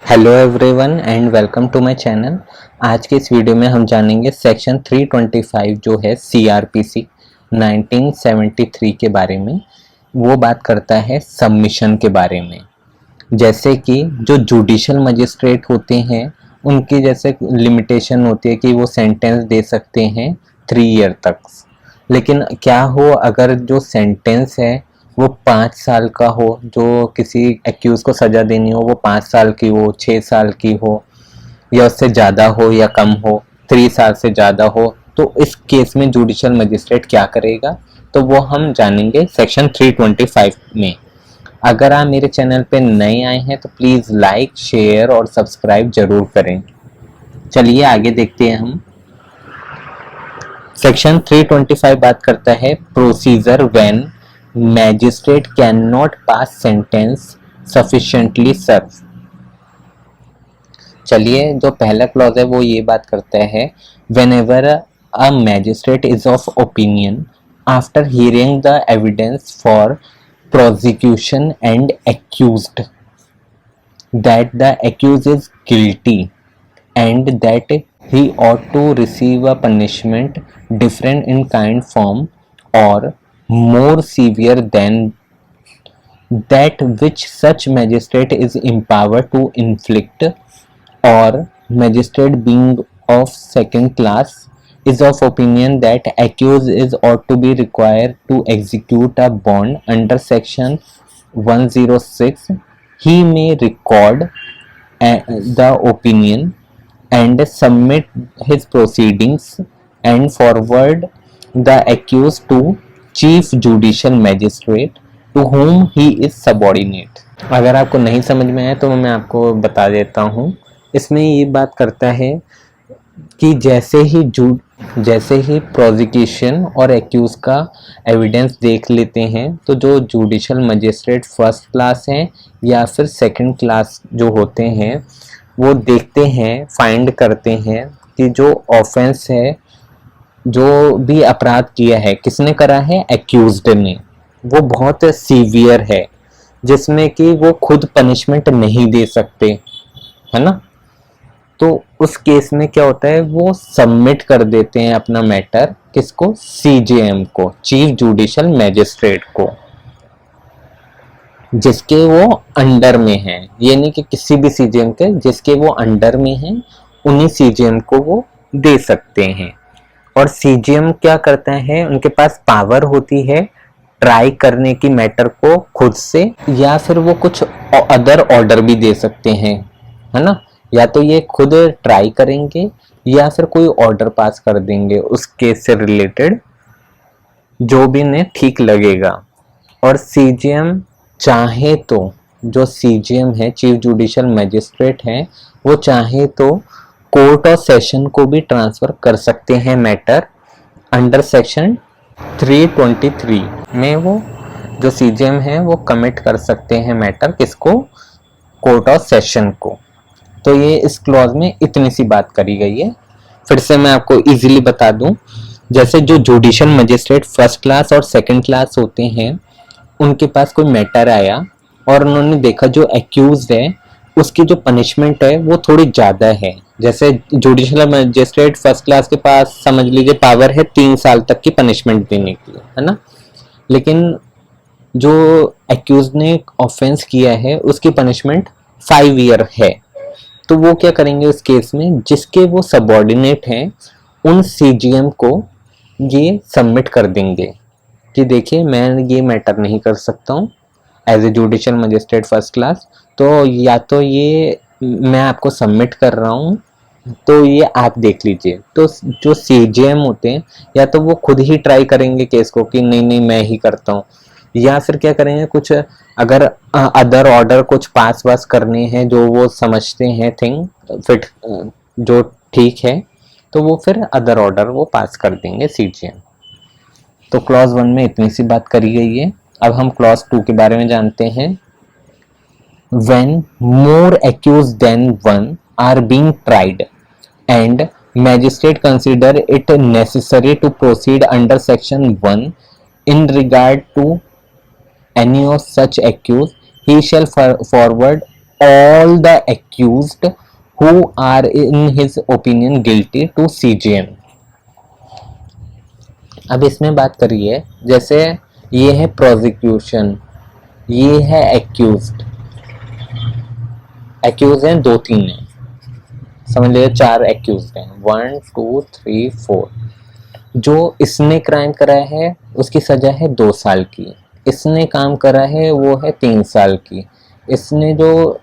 Hello everyone and welcome to my channel. आज के इस वीडियो में हम जानेंगे सेक्शन 325 जो है सीआरपीसी 1973 के बारे में। वो बात करता है सबमिशन के बारे में। जैसे कि जो जुडिशियल मजिस्ट्रेट होते हैं उनकी जैसे लिमिटेशन होती है कि वो सेंटेंस दे सकते हैं 3 ईयर तक। लेकिन क्या हो अगर जो सेंटेंस है वो 5 साल का हो, जो किसी एक्यूज को सजा देनी हो वो 5 साल की हो, 6 साल की हो, या उससे ज़्यादा हो या कम हो, 3 साल से ज़्यादा हो, तो इस केस में जुडिशियल मजिस्ट्रेट क्या करेगा तो वो हम जानेंगे सेक्शन 325 में। अगर आप मेरे चैनल पे नए आए हैं तो प्लीज़ लाइक शेयर और सब्सक्राइब जरूर करें। चलिए आगे देखते हैं हम। सेक्शन 325 बात करता है procedure when magistrate can not pass sentence sufficiently severe. चलिए जो पहला क्लॉज है वो ये बात करता है whenever a magistrate is of opinion after hearing the evidence for prosecution and accused that the accused is guilty and that he ought to receive a punishment different in kind, form, or more severe than that which such magistrate is empowered to inflict, or magistrate being of second class is of opinion that accused is ought to be required to execute a bond under section 106, he may record the opinion and submit his proceedings and forward the accused to chief judicial magistrate to whom he is subordinate। अगर आपको नहीं समझ में आया तो मैं आपको बता देता हूँ। इसमें ये बात करता है कि जैसे ही प्रोसिक्यूशन और एक्यूज का एविडेंस देख लेते हैं तो जो जुडिशियल मजिस्ट्रेट फर्स्ट क्लास हैं या फिर सेकंड क्लास जो होते हैं वो देखते हैं, फाइंड करते हैं कि जो ऑफेंस है, जो भी अपराध किया है, किसने करा है, एक्यूज्ड ने, वो बहुत सीवियर है जिसमें कि वो खुद पनिशमेंट नहीं दे सकते, है ना। तो उस केस में क्या होता है, वो सबमिट कर देते हैं अपना मैटर किसको, सीजेएम को, चीफ जुडिशियल मैजिस्ट्रेट को, जिसके वो अंडर में है। ये नहीं कि किसी भी सीजेएम के, जिसके वो अंडर में है उन्हीं सीजेएम को वो दे सकते हैं। और सीजेएम क्या करता है, उनके पास पावर होती है ट्राई करने की मैटर को खुद से, या फिर वो कुछ अदर ऑर्डर भी दे सकते हैं, है ना। या तो ये खुद ट्राई करेंगे या फिर कोई ऑर्डर पास कर देंगे उस केस से रिलेटेड, जो भी इन्हें ठीक लगेगा। और सीजेएम चाहे तो, जो सीजेएम है चीफ जुडिशियल मैजिस्ट्रेट है, वो चाहे तो कोर्ट ऑफ सेशन को भी ट्रांसफर कर सकते हैं मैटर अंडर सेक्शन 323 में। वो जो सीजेएम है वो कमिट कर सकते हैं मैटर किसको, कोर्ट ऑफ सेशन को। तो ये इस क्लॉज में इतनी सी बात करी गई है। फिर से मैं आपको इजीली बता दूं, जैसे जो जुडिशियल मजिस्ट्रेट फर्स्ट क्लास और सेकंड क्लास होते हैं उनके पास कोई मैटर आया और उन्होंने देखा जो एक्यूज है उसकी जो पनिशमेंट है वो थोड़ी ज़्यादा है। जैसे जुडिशियल मजिस्ट्रेट फर्स्ट क्लास के पास समझ लीजिए पावर है 3 साल तक की पनिशमेंट देने की, है ना। लेकिन जो एक्यूज ने ऑफेंस किया है उसकी पनिशमेंट 5 ईयर है। तो वो क्या करेंगे उस केस में, जिसके वो सबऑर्डिनेट हैं उन सीजीएम को ये सबमिट कर देंगे कि देखिए मैं ये मैटर नहीं कर सकता हूँ as a judicial magistrate first class, तो या तो ये मैं आपको सबमिट कर रहा हूँ तो ये आप देख लीजिए। तो जो सीजीएम होते हैं या तो वो खुद ही ट्राई करेंगे केस को कि नहीं नहीं मैं ही करता हूँ, या फिर क्या करेंगे कुछ अगर अदर ऑर्डर कुछ पास वास करने हैं जो वो समझते हैं थिंग फिट जो ठीक है, तो वो फिर अदर ऑर्डर वो पास कर देंगे सीजीएम। तो क्लॉज 1 में इतनी सी बात करी गई है। अब हम क्लॉज 2 के बारे में जानते हैं। When more accused than one are being tried and magistrate consider it necessary to proceed under section 1 in regard to any of such accused, he shall forward all the accused who are in his opinion guilty to CJM। अब इसमें बात करिए, जैसे ये है prosecution, ये है accused. Accused हैं 2-3 हैं, समझ लीजिए 4 एक्यूज्ड हैं, 1 2 3 4। जो इसने क्राइम करा है उसकी सजा है 2 साल की, इसने काम करा है वो है 3 साल की, इसने जो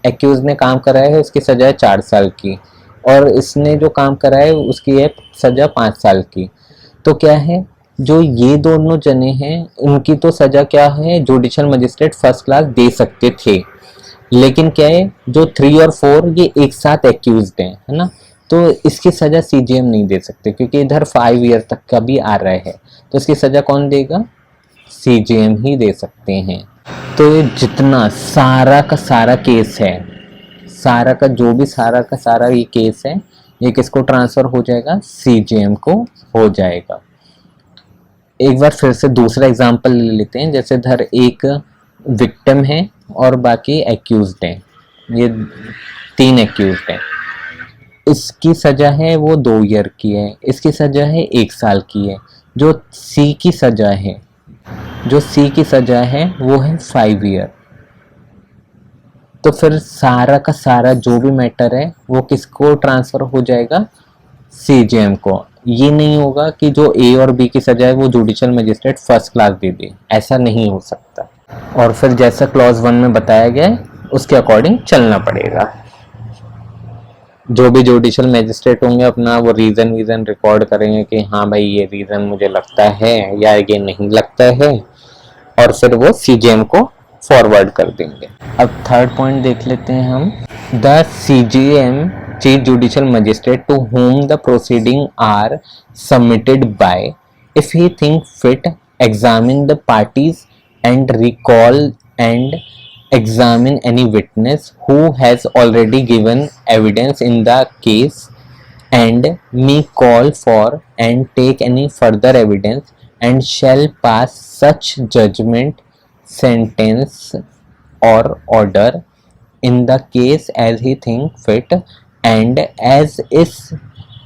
एक्यूज ने काम करा है उसकी सजा है 4 साल की, और इसने जो काम करा है उसकी है सजा 5 साल की। तो क्या है, जो ये दोनों जने हैं उनकी तो सजा क्या है, जुडिशियल मजिस्ट्रेट फर्स्ट क्लास दे सकते थे, लेकिन क्या है जो 3 और 4 ये एक साथ एक्यूज्ड हैं, है ना, तो इसकी सजा सीजीएम नहीं दे सकते क्योंकि इधर 5 ईयर तक का भी आ रहा है, तो इसकी सजा कौन देगा, सीजीएम ही दे सकते हैं। तो ये जितना सारा का सारा केस है, सारा का जो भी सारा का सारा ये केस है, ये किसको ट्रांसफर हो जाएगा, सीजीएम को हो जाएगा। एक बार फिर से दूसरा एग्जांपल ले लेते हैं, जैसे इधर एक विक्टिम है और बाकी एक्यूज्ड हैं, ये 3 एक्यूज्ड हैं, इसकी सजा है वो 2 ईयर की है, इसकी सजा है 1 साल की है। जो सी की सजा है, जो सी की सजा है वो है 5 ईयर। तो फिर सारा का सारा जो भी मैटर है वो किसको ट्रांसफर हो जाएगा, सीजीएम को। ये नहीं होगा कि जो ए और बी की सजा है वो जुडिशियल मजिस्ट्रेट फर्स्ट क्लास दे दे, ऐसा नहीं हो सकता। और फिर जैसा क्लॉज 1 में बताया गया है उसके अकॉर्डिंग चलना पड़ेगा। जो भी जुडिशियल मजिस्ट्रेट होंगे अपना वो रीज़न रिकॉर्ड करेंगे कि हाँ भाई ये रीज़न मुझे लगता है या ये नहीं लगता है, और फिर वो सीजीएम को फॉरवर्ड कर देंगे। अब थर्ड पॉइंट देख लेते हैं हम। The CGM chief judicial magistrate to whom the proceeding are submitted by, if he think fit, examine the parties and recall and examine any witness who has already given evidence in the case and may call for and take any further evidence, and shall pass such judgment, sentence or order in the case as he think fit and as is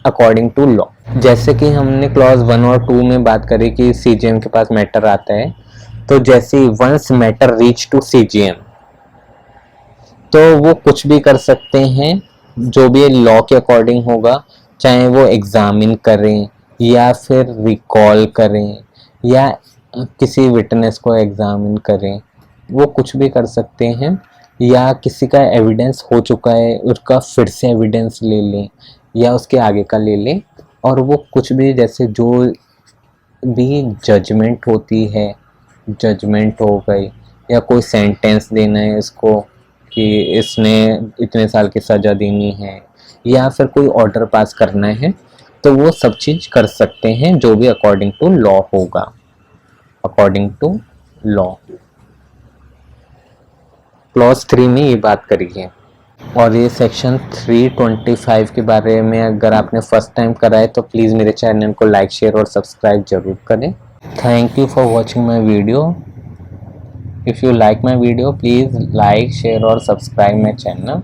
according to law। जैसे कि हमने clause 1 और 2 में बात करी कि CGM के पास matter आता है, तो जैसे once matter reach to CGM तो वो कुछ भी कर सकते हैं जो भी लॉ के अकॉर्डिंग होगा, चाहे वो एग्जामिन करें या फिर रिकॉल करें या किसी विटनेस को एग्जामिन करें, वो कुछ भी कर सकते हैं, या किसी का एविडेंस हो चुका है उसका फिर से एविडेंस ले लें या उसके आगे का ले लें, और वो कुछ भी जैसे जो भी जजमेंट होती है, जजमेंट हो गई या कोई सेंटेंस देना है इसको कि इसने इतने साल की सज़ा देनी है या फिर कोई ऑर्डर पास करना है, तो वो सब चीज़ कर सकते हैं जो भी अकॉर्डिंग टू लॉ होगा, अकॉर्डिंग टू लॉ। क्लॉज 3 में ये बात करी है। और ये सेक्शन 325 के बारे में अगर आपने फर्स्ट टाइम करा है तो प्लीज़ मेरे चैनल को लाइक शेयर और सब्सक्राइब जरूर करें। Thank you for watching my video. If you like my video please like share और सब्सक्राइब माई चैनल।